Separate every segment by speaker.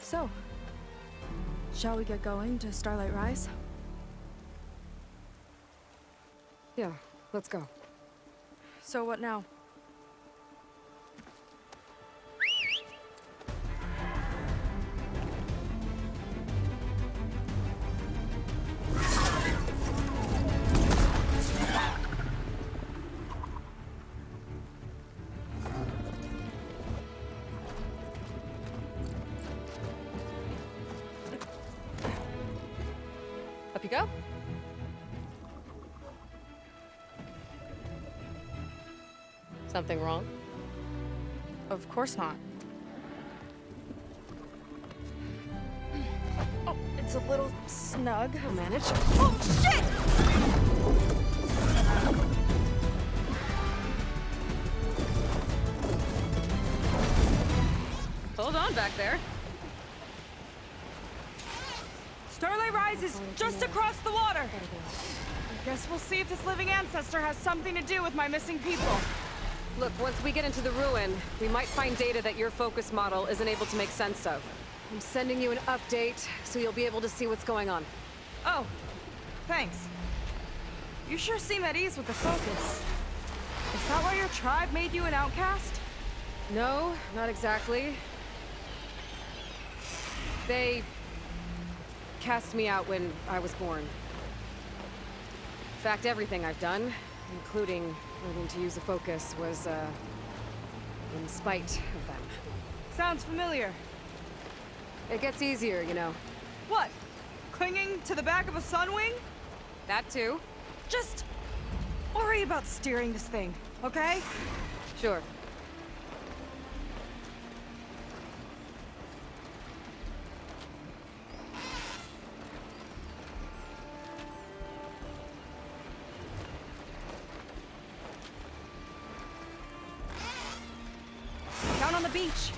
Speaker 1: So, shall we get going to Starlight Rise?
Speaker 2: Yeah, let's go.
Speaker 1: So what now?
Speaker 2: Up you go. Something wrong?
Speaker 1: Of course not. Oh, it's a little snug.
Speaker 2: I'll manage.
Speaker 1: Oh, shit!
Speaker 2: Hold on back there.
Speaker 1: Starlight Rise is just across the water. I guess we'll see if this living ancestor has something to do with my missing people.
Speaker 2: Look, once we get into the ruin, we might find data that your focus model isn't able to make sense of. I'm sending you an update, so you'll be able to see what's going on.
Speaker 1: Oh, thanks. You sure seem at ease with the focus. Is that why your tribe made you an outcast?
Speaker 2: No, not exactly. They cast me out when I was born. In fact, everything I've done, including learning to use the focus, was, in spite of them.
Speaker 1: Sounds familiar.
Speaker 2: It gets easier, you know.
Speaker 1: What? Clinging to the back of a sunwing?
Speaker 2: That too.
Speaker 1: Just worry about steering this thing, okay?
Speaker 2: Sure.
Speaker 1: Down on the beach.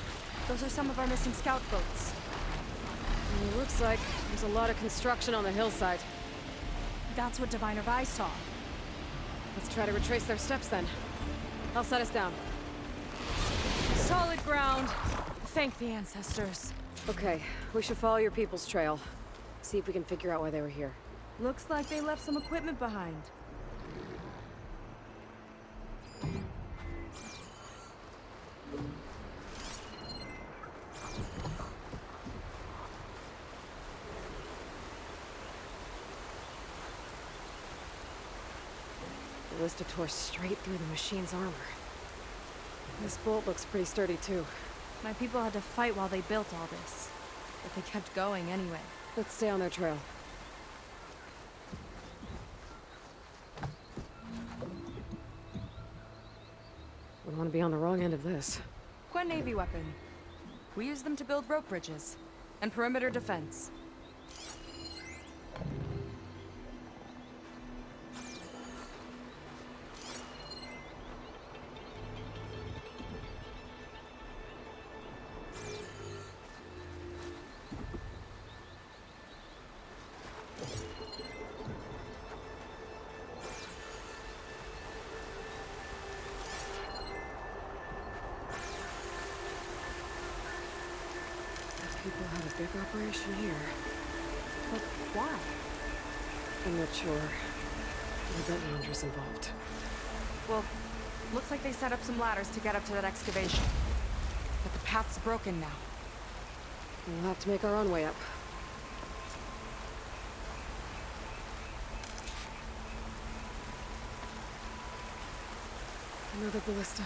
Speaker 1: Those are some of our missing scout boats.
Speaker 2: It looks like there's a lot of construction on the hillside.
Speaker 1: That's what Diviner Vi saw.
Speaker 2: Let's try to retrace their steps then. I'll set us down.
Speaker 1: Solid ground. Thank the ancestors.
Speaker 2: Okay, we should follow your people's trail. See if we can figure out why they were here.
Speaker 1: Looks like they left some equipment behind.
Speaker 2: The Ballista tore straight through the machine's armor. This bolt looks pretty sturdy too.
Speaker 1: My people had to fight while they built all this. But they kept going anyway.
Speaker 2: Let's stay on their trail. We don't want to be on the wrong end of this.
Speaker 1: Quen Navy weapon. We use them to build rope bridges and perimeter defense.
Speaker 2: People have a big operation here.
Speaker 1: But why?
Speaker 2: I'm not sure. I bet Ranger's involved.
Speaker 1: Well, looks like they set up some ladders to get up to that excavation. But the path's broken now.
Speaker 2: We'll have to make our own way up. Another ballista.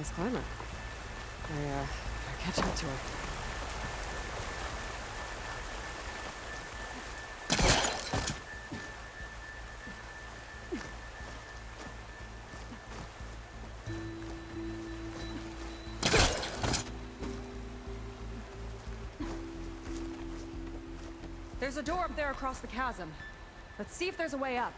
Speaker 2: Nice climber. Better catch up to her.
Speaker 1: There's a door up there across the chasm. Let's see if there's a way up.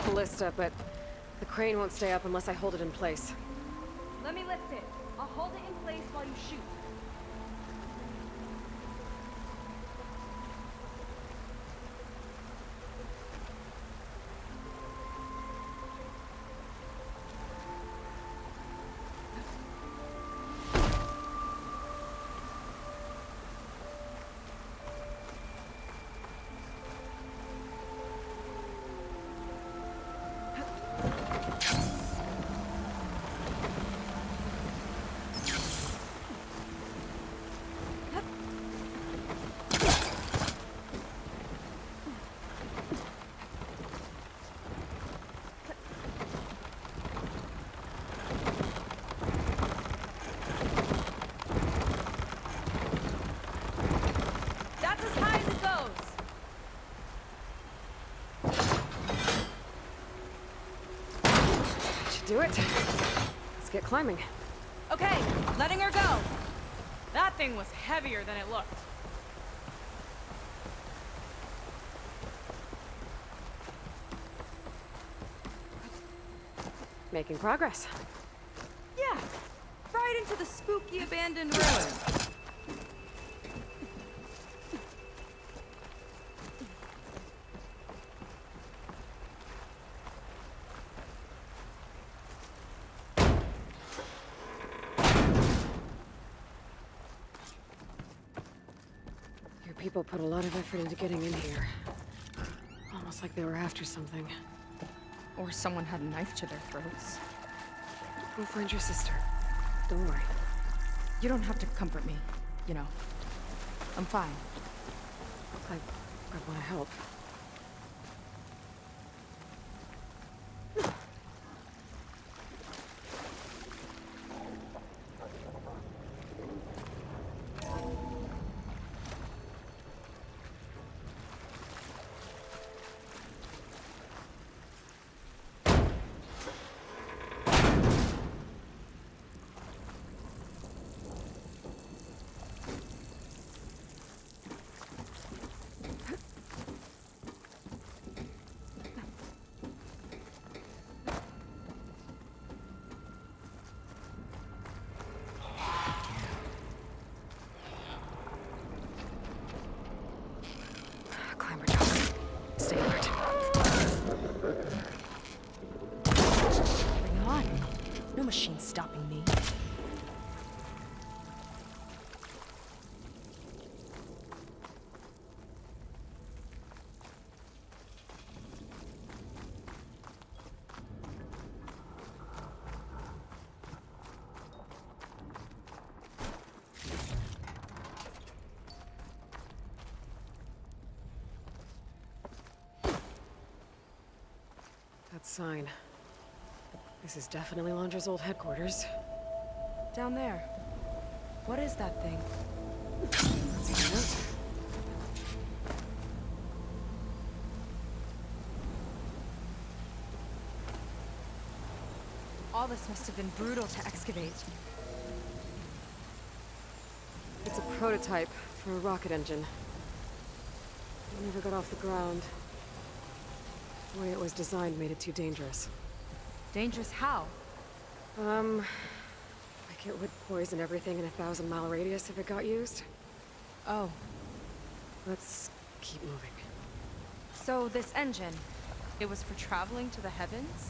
Speaker 2: Ballista, but the crane won't stay up unless I hold it in place.
Speaker 1: Let me lift it. I'll hold it in place while you shoot.
Speaker 2: Do it. Let's get climbing.
Speaker 1: Okay, letting her go. That thing was heavier than it looked.
Speaker 2: Making progress.
Speaker 1: Yeah, right into the spooky abandoned ruin.
Speaker 2: People put a lot of effort into getting in here. Almost like they were after something.
Speaker 1: Or someone had a knife to their throats.
Speaker 2: We'll find your sister. Don't worry.
Speaker 1: You don't have to comfort me, you know. I'm fine.
Speaker 2: I want to help.
Speaker 1: No machine stopping me.
Speaker 2: That sign. This is definitely Londra's old headquarters.
Speaker 1: Down there. What is that thing?
Speaker 2: Let's find out.
Speaker 1: this must have been brutal to excavate.
Speaker 2: It's a prototype for a rocket engine. It never got off the ground. The way it was designed made it too dangerous.
Speaker 1: Dangerous how?
Speaker 2: Like it would poison everything in a 1,000-mile radius if it got used.
Speaker 1: Oh.
Speaker 2: Let's keep moving.
Speaker 1: So this engine, it was for traveling to the heavens?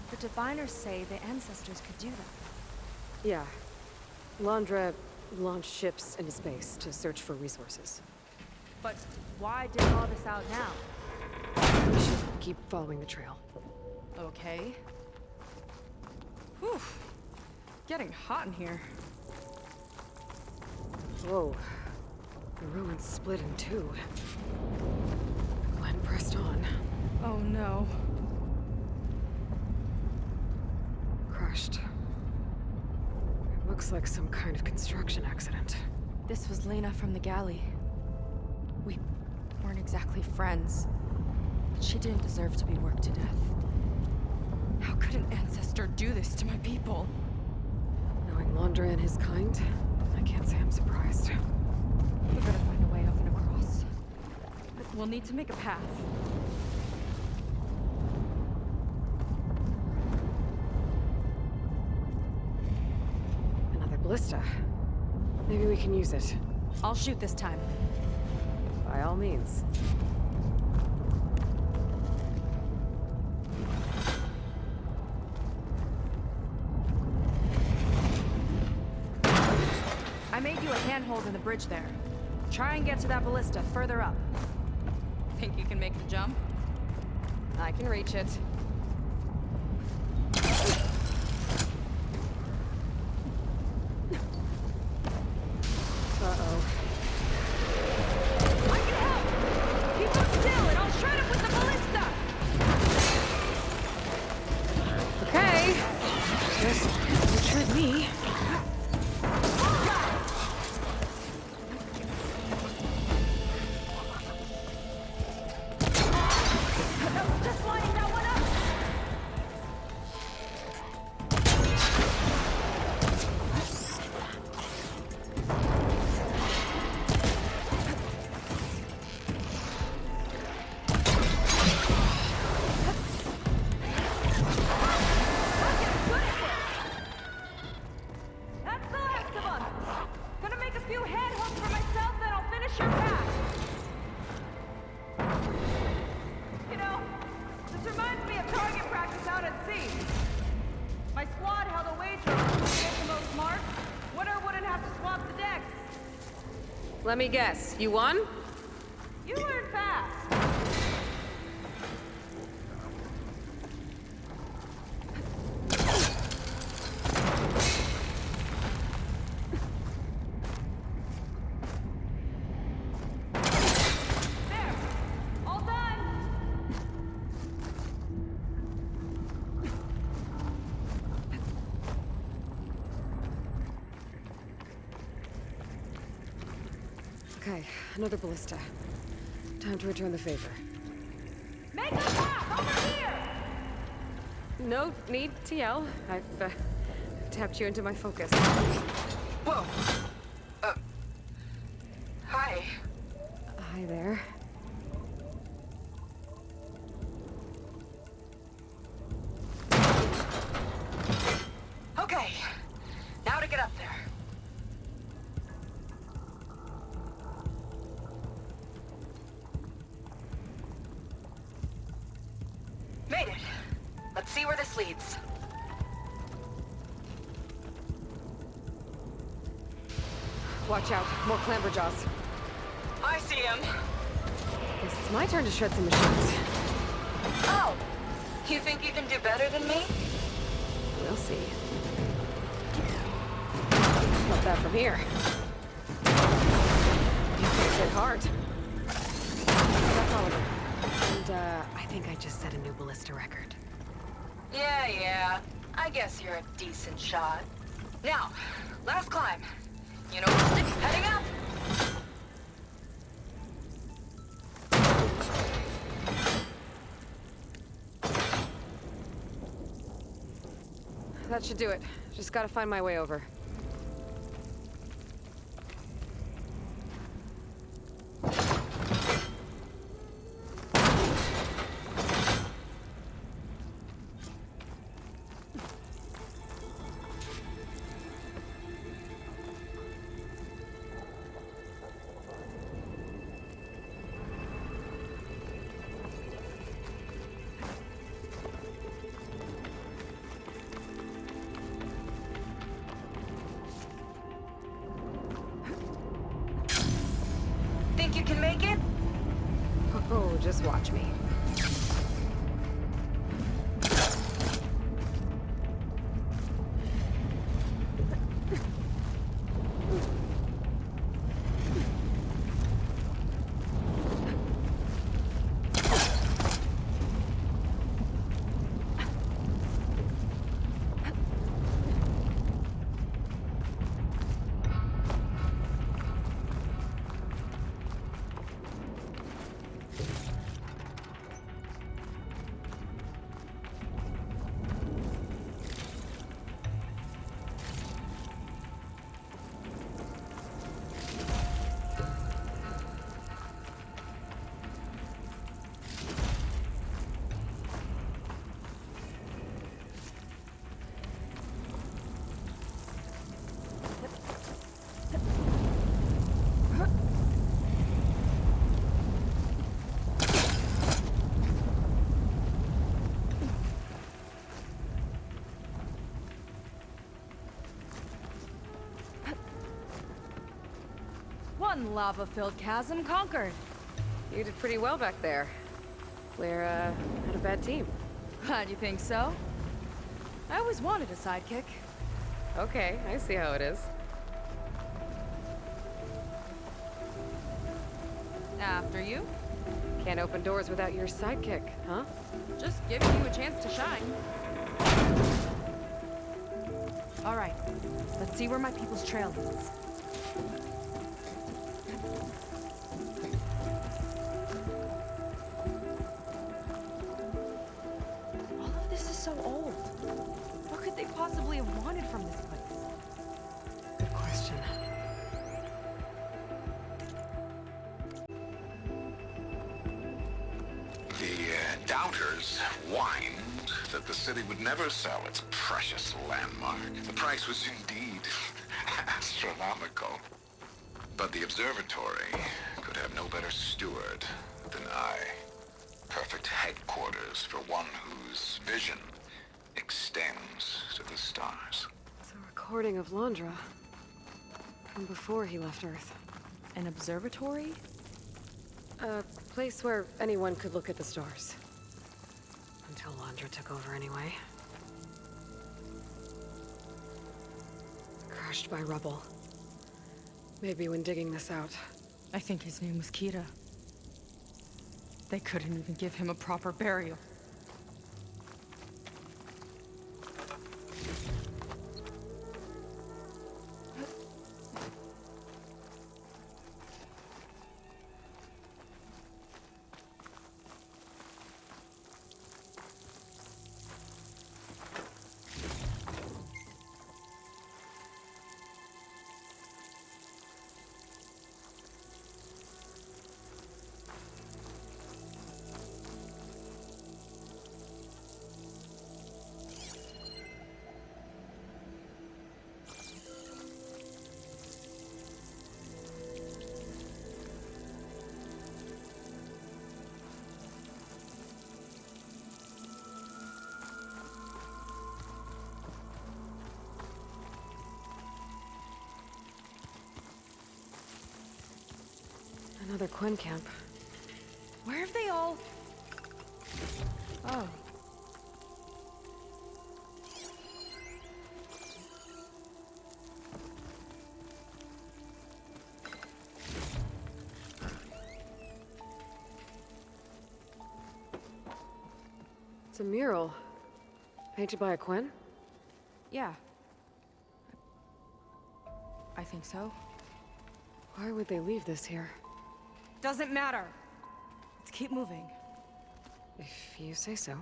Speaker 1: The diviners say the ancestors could do that.
Speaker 2: Yeah. Landra launched ships into space to search for resources.
Speaker 1: But why dig all this out now?
Speaker 2: We should keep following the trail.
Speaker 1: Okay. Whew. Getting hot in here.
Speaker 2: Whoa. The ruins split in two. Glenn pressed on.
Speaker 1: Oh no.
Speaker 2: Crushed. It looks like some kind of construction accident.
Speaker 1: This was Lena from the galley. We weren't exactly friends. But she didn't deserve to be worked to death. How could an ancestor do this to my people?
Speaker 2: Knowing Landra and his kind, I can't say I'm surprised.
Speaker 1: We gotta find a way up and across. We'll need to make a path.
Speaker 2: Another ballista. Maybe we can use it.
Speaker 1: I'll shoot this time.
Speaker 2: By all means.
Speaker 1: I made you a handhold in the bridge there. Try and get to that ballista further up. Think you can make the jump?
Speaker 2: I can reach it. Uh-oh.
Speaker 1: I can help! Keep up still and I'll shred it with the ballista!
Speaker 2: Okay. Just shred me.
Speaker 1: Just lighting that one up! That's the last of them! Gonna make a few handholds for myself, then I'll finish your path! You know, this reminds me of target practice out at sea. My squad held a wager on who would get the most marks. Winner wouldn't have to swap the decks.
Speaker 2: Let me guess. You won?
Speaker 1: You learn fast. There, all done.
Speaker 2: Okay, another ballista. Time to return the favor.
Speaker 1: Make a path over here.
Speaker 2: No need to yell. I've tapped you into my focus.
Speaker 3: Whoa. Hi.
Speaker 2: Hi there.
Speaker 3: Okay. Now to get up there. Made it. Let's see where this leads.
Speaker 2: Watch out. More clamberjaws.
Speaker 3: I see him.
Speaker 2: Guess it's my turn to shred some machines.
Speaker 3: Oh. You think you can do better than me?
Speaker 2: We'll see. Not that from here. These things hit hard. That's all of them. And, I think I just set a new ballista record.
Speaker 3: Yeah. I guess you're a decent shot. Now, last climb. You know, heading up.
Speaker 2: that should do it. Just gotta find my way over.
Speaker 3: Think you can make it?
Speaker 2: Oh, just watch me.
Speaker 1: One lava-filled chasm conquered.
Speaker 2: You did pretty well back there. Claire, had a bad team.
Speaker 1: Glad you think so. I always wanted a sidekick.
Speaker 2: Okay, I see how it is.
Speaker 1: After you.
Speaker 2: Can't open doors without your sidekick, huh?
Speaker 1: Just giving you a chance to shine. All right, let's see where my people's trail leads. All of this is so old. What could they possibly have wanted from this place?
Speaker 2: Good question.
Speaker 4: The doubters whined that the city would never sell its precious landmark. The price was indeed astronomical. But the observatory could have no better steward than I. Perfect headquarters for one whose vision extends to the stars.
Speaker 2: It's a recording of Landra. From before he left Earth.
Speaker 1: An observatory?
Speaker 2: A place where anyone could look at the stars. Until Landra took over anyway. Crushed by rubble. Maybe when digging this out.
Speaker 1: I think his name was Kira. They couldn't even give him a proper burial.
Speaker 2: Another Quinn camp.
Speaker 1: Where have they all... Oh.
Speaker 2: It's a mural. Painted by a Quinn?
Speaker 1: Yeah. I think so.
Speaker 2: Why would they leave this here?
Speaker 1: Doesn't matter. Let's keep moving.
Speaker 2: If you say so.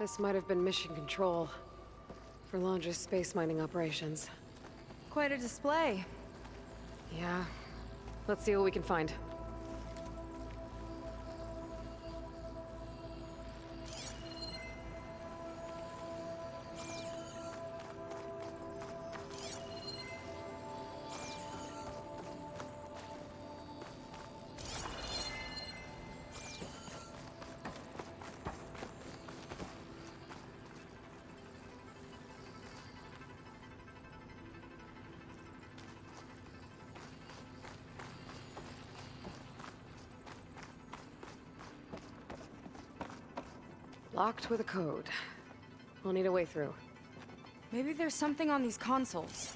Speaker 2: This might have been mission control for Londra's space mining operations.
Speaker 1: Quite a display.
Speaker 2: Yeah. Let's see what we can find. Locked with a code. We'll need a way through.
Speaker 1: Maybe there's something on these consoles.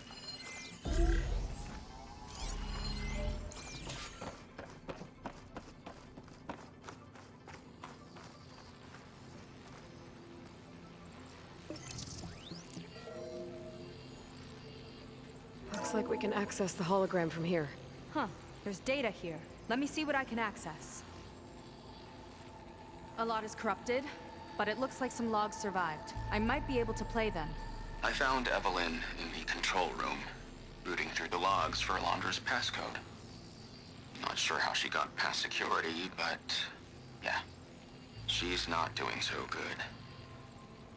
Speaker 2: Looks like we can access the hologram from here.
Speaker 1: Huh. There's data here. Let me see what I can access. A lot is corrupted, but it looks like some logs survived. I might be able to play them.
Speaker 5: I found Evelyn in the control room, rooting through the logs for Londra's passcode. Not sure how she got past security, but yeah, she's not doing so good.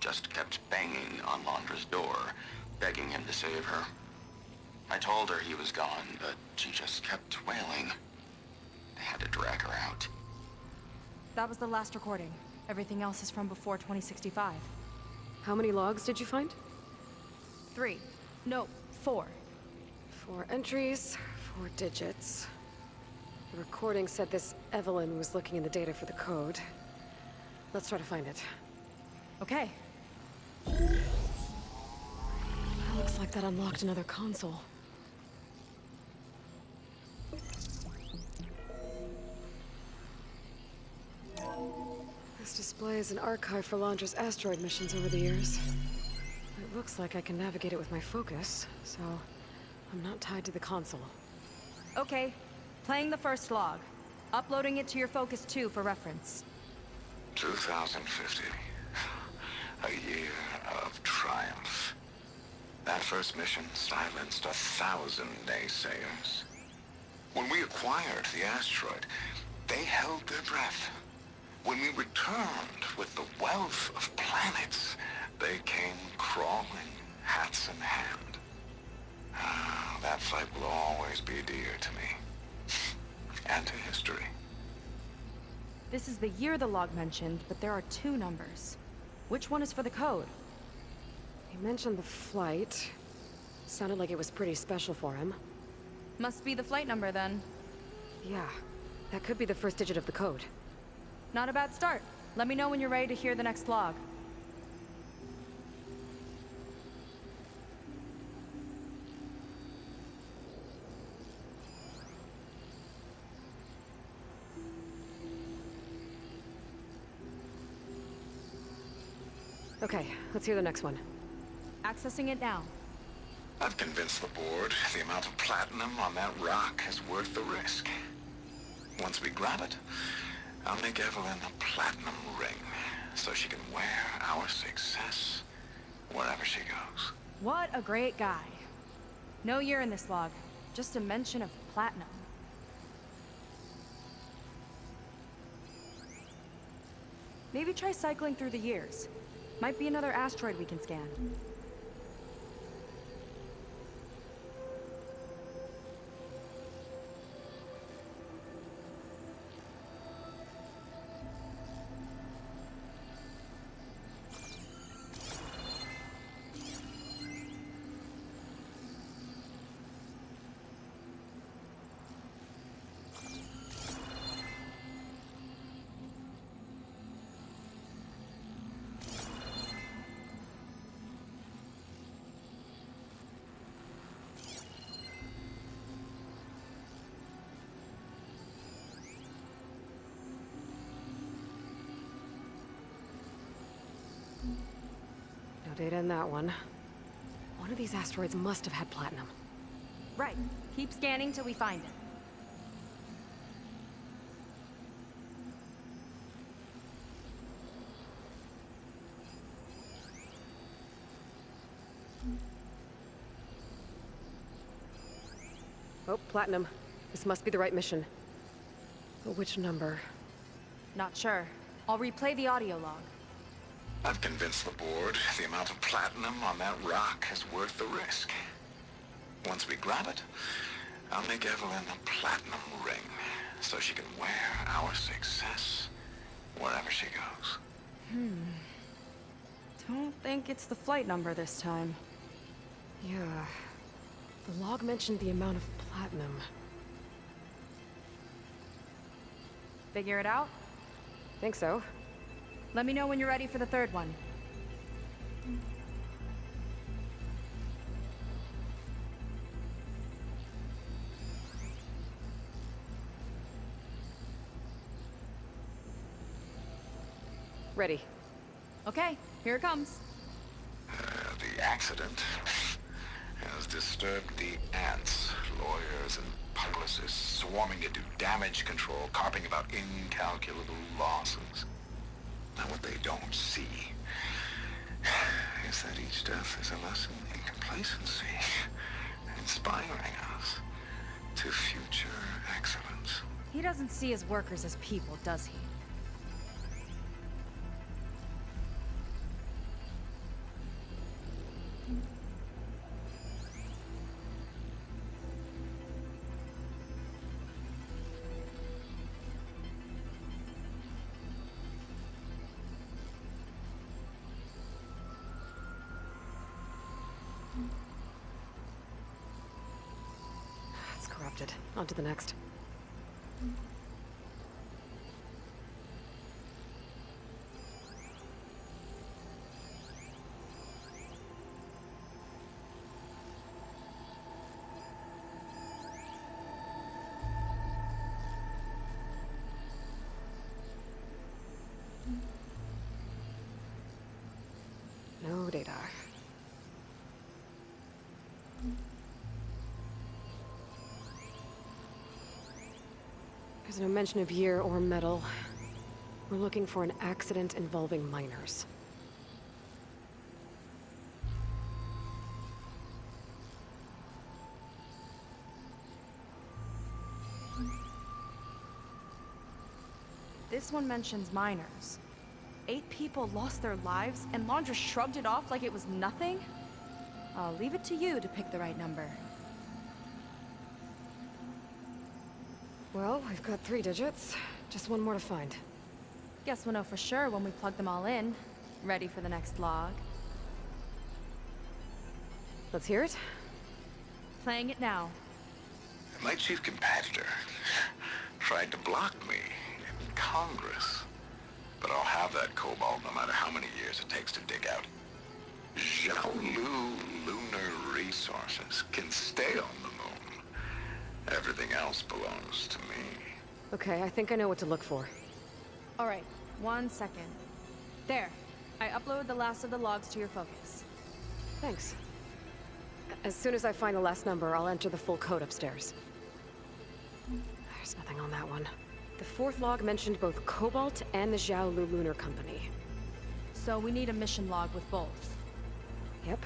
Speaker 5: Just kept banging on Londra's door, begging him to save her. I told her he was gone, but she just kept wailing. They had to drag her out.
Speaker 1: That was the last recording. Everything else is from before 2065.
Speaker 2: How many logs did you find?
Speaker 1: 3. No, 4.
Speaker 2: 4 entries, 4 digits. The recording said this Evelyn was looking in the data for the code. Let's try to find it.
Speaker 1: Okay.
Speaker 2: Looks like that unlocked another console. This display is an archive for Londra's asteroid missions over the years. It looks like I can navigate it with my focus, so I'm not tied to the console.
Speaker 1: Okay. Playing the first log. Uploading it to your Focus 2 for reference.
Speaker 4: 2050. A year of triumph. That first mission silenced 1,000 naysayers. When we acquired the asteroid, they held their breath. When we returned with the wealth of planets, they came crawling, hats in hand. Ah, that fight will always be dear to me. And to history.
Speaker 1: This is the year the log mentioned, but there are 2 numbers. Which one is for the code?
Speaker 2: He mentioned the flight. Sounded like it was pretty special for him.
Speaker 1: Must be the flight number then.
Speaker 2: Yeah, that could be the first digit of the code.
Speaker 1: Not a bad start. Let me know when you're ready to hear the next log.
Speaker 2: Okay, let's hear the next one.
Speaker 1: Accessing it now.
Speaker 4: I've convinced the board the amount of platinum on that rock is worth the risk. Once we grab it, I'll make Evelyn a platinum ring so she can wear our success wherever she goes.
Speaker 1: What a great guy. No year in this log, just a mention of platinum. Maybe try cycling through the years. Might be another asteroid we can scan.
Speaker 2: No data in that one. One of these asteroids must have had platinum.
Speaker 1: Right. Keep scanning till we find it.
Speaker 2: Oh, Platinum. This must be the right mission. But which number?
Speaker 1: Not sure. I'll replay the audio log.
Speaker 4: I've convinced the board the amount of platinum on that rock is worth the risk. Once we grab it, I'll make Evelyn a platinum ring, so she can wear our success wherever she goes.
Speaker 1: Don't think it's the flight number this time.
Speaker 2: Yeah. The log mentioned the amount of platinum.
Speaker 1: Figure it out?
Speaker 2: Think so.
Speaker 1: Let me know when you're ready for the third one.
Speaker 2: Ready.
Speaker 1: Okay, here it comes.
Speaker 4: The accident has disturbed the ants, lawyers, and publicists swarming to do damage control, carping about incalculable losses. Now, what they don't see is that each death is a lesson in complacency, inspiring us to future excellence.
Speaker 1: He doesn't see his workers as people, does he?
Speaker 2: It's corrupted. On to the next. No data. There's no mention of year or metal. We're looking for an accident involving miners.
Speaker 1: This one mentions miners. 8 people lost their lives, and Laundra shrugged it off like it was nothing? I'll leave it to you to pick the right number.
Speaker 2: Well, we've got 3 digits. Just one more to find.
Speaker 1: Guess we'll know for sure when we plug them all in. Ready for the next log.
Speaker 2: Let's hear it.
Speaker 1: Playing it now.
Speaker 4: My chief competitor tried to block me in Congress. But I'll have that cobalt no matter how many years it takes to dig out. Jiaolu lunar resources can stay on the moon. Everything else belongs to me.
Speaker 2: Okay, I think I know what to look for.
Speaker 1: All right, 1 second. There. I uploaded the last of the logs to your focus.
Speaker 2: Thanks. As soon as I find the last number, I'll enter the full code upstairs. There's nothing on that one. The 4th log mentioned both Cobalt and the Jiaolu Lunar Company.
Speaker 1: So we need a mission log with both.
Speaker 2: Yep.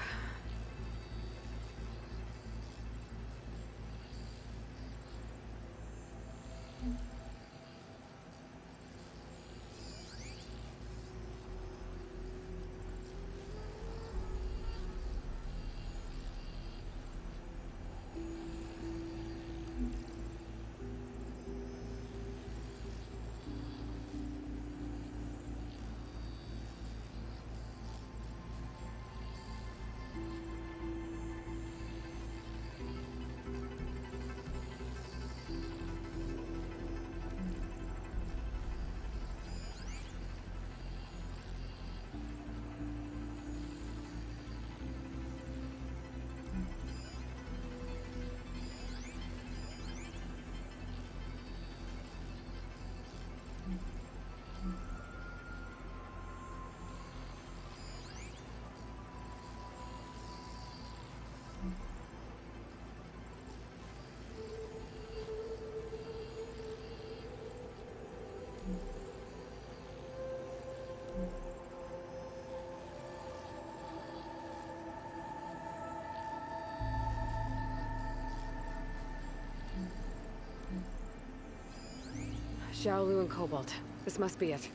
Speaker 2: Xiaolu and Cobalt. This must be it.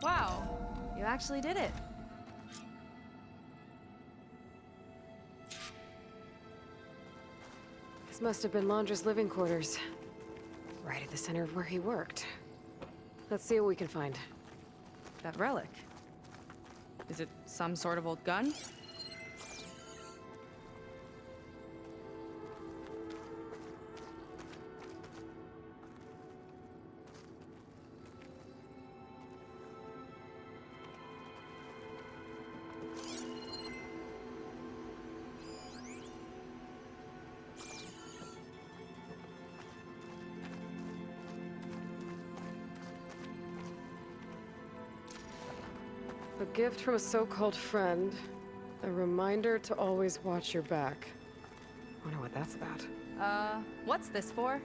Speaker 1: Wow, you actually did it.
Speaker 2: This must have been Londra's living quarters. Right at the center of where he worked. Let's see what we can find.
Speaker 1: That relic. Is it some sort of old gun?
Speaker 2: A gift from a so-called friend. A reminder to always watch your back. Wonder what that's about.
Speaker 1: What's this for?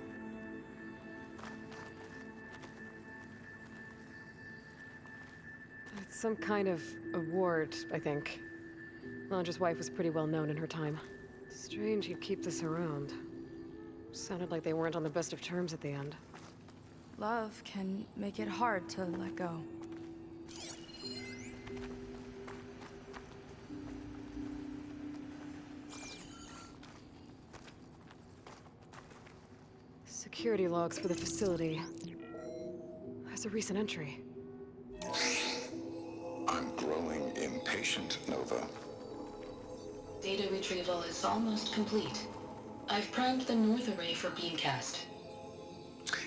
Speaker 2: It's some kind of award, I think. Londra's wife was pretty well known in her time. Strange he'd keep this around. Sounded like they weren't on the best of terms at the end.
Speaker 1: Love can make it hard to let go.
Speaker 2: Security logs for the facility. There's a recent entry.
Speaker 4: I'm growing impatient, Nova.
Speaker 3: Data retrieval is almost complete. I've primed the north array for beamcast.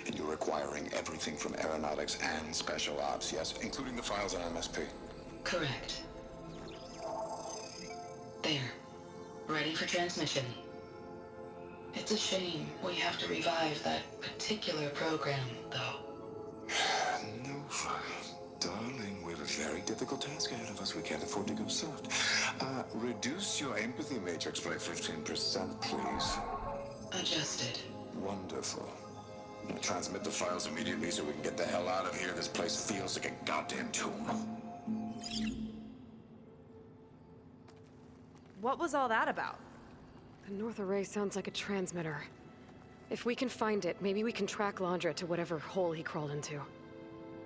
Speaker 4: And you're acquiring everything from aeronautics and special ops, yes? Including the files on MSP.
Speaker 3: Correct. There. Ready for transmission. It's a shame we have to revive that particular program, though.
Speaker 4: Nova, darling, we have a very difficult task ahead of us. We can't afford to go soft. Reduce your empathy matrix by 15%, please.
Speaker 3: Adjusted.
Speaker 4: Wonderful. Now transmit the files immediately so we can get the hell out of here. This place feels like a goddamn tomb.
Speaker 1: What was all that about?
Speaker 2: The north array sounds like a transmitter. If we can find it, maybe we can track Londra to whatever hole he crawled into.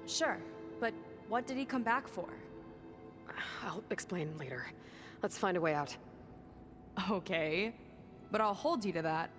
Speaker 1: Sure, but what did he come back for?
Speaker 2: I'll explain later. Let's find a way out.
Speaker 1: Okay, but I'll hold you to that.